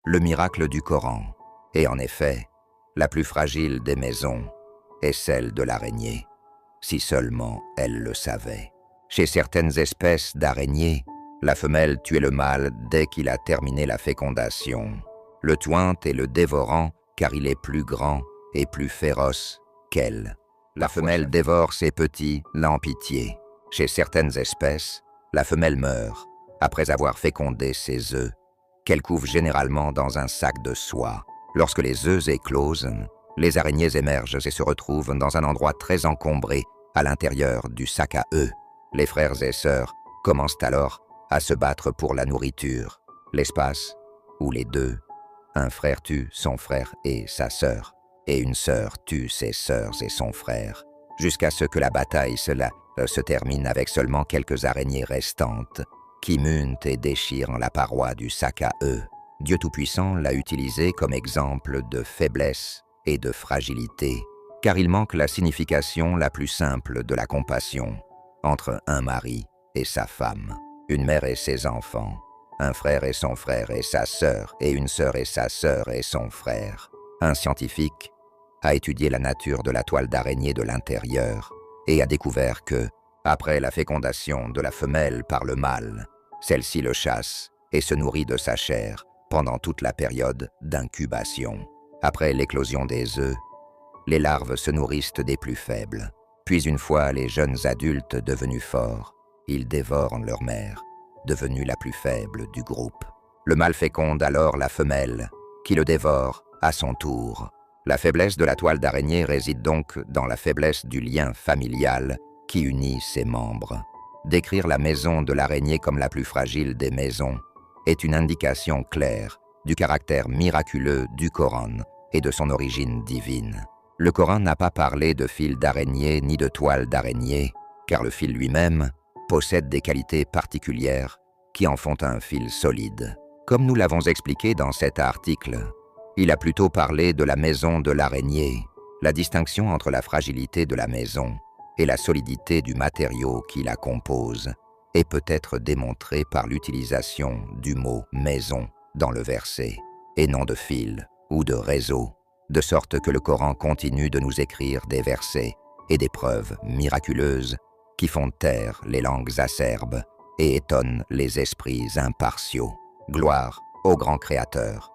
le miracle du Coran. Et en effet, la plus fragile des maisons est celle de l'araignée, si seulement elle le savait. Chez certaines espèces d'araignées, la femelle tuait le mâle dès qu'il a terminé la fécondation, le tuant et le dévorant car il est plus grand et plus féroce qu'elle. La femelle dévore ses petits, sans pitié. Chez certaines espèces, la femelle meurt après avoir fécondé ses œufs, qu'elle couve généralement dans un sac de soie. Lorsque les œufs éclosent, les araignées émergent et se retrouvent dans un endroit très encombré à l'intérieur du sac à œufs. Les frères et sœurs commencent alors à se battre pour la nourriture. L'espace où les deux, un frère tue son frère et sa sœur, et une sœur tue ses sœurs et son frère, jusqu'à ce que la bataille se termine avec seulement quelques araignées restantes qui munent et déchirent la paroi du sac à œufs. Dieu Tout-Puissant l'a utilisé comme exemple de faiblesse et de fragilité, car il manque la signification la plus simple de la compassion entre un mari et sa femme, une mère et ses enfants, un frère et son frère et sa sœur, et une sœur et sa sœur et son frère. Un scientifique a étudié la nature de la toile d'araignée de l'intérieur et a découvert que, après la fécondation de la femelle par le mâle, celle-ci le chasse et se nourrit de sa chair pendant toute la période d'incubation. Après l'éclosion des œufs, les larves se nourrissent des plus faibles. Puis une fois les jeunes adultes devenus forts, ils dévorent leur mère, devenue la plus faible du groupe. Le mâle féconde alors la femelle, qui le dévore à son tour. La faiblesse de la toile d'araignée réside donc dans la faiblesse du lien familial qui unit ses membres. Décrire la maison de l'araignée comme la plus fragile des maisons est une indication claire du caractère miraculeux du Coran et de son origine divine. Le Coran n'a pas parlé de fil d'araignée ni de toile d'araignée, car le fil lui-même possède des qualités particulières qui en font un fil solide. Comme nous l'avons expliqué dans cet article, il a plutôt parlé de la maison de l'araignée. La distinction entre la fragilité de la maison et la solidité du matériau qui la compose est peut-être démontrée par l'utilisation du mot « maison » dans le verset, et non de fil ou de réseau, de sorte que le Coran continue de nous écrire des versets et des preuves miraculeuses qui font taire les langues acerbes et étonnent les esprits impartiaux. Gloire au grand Créateur.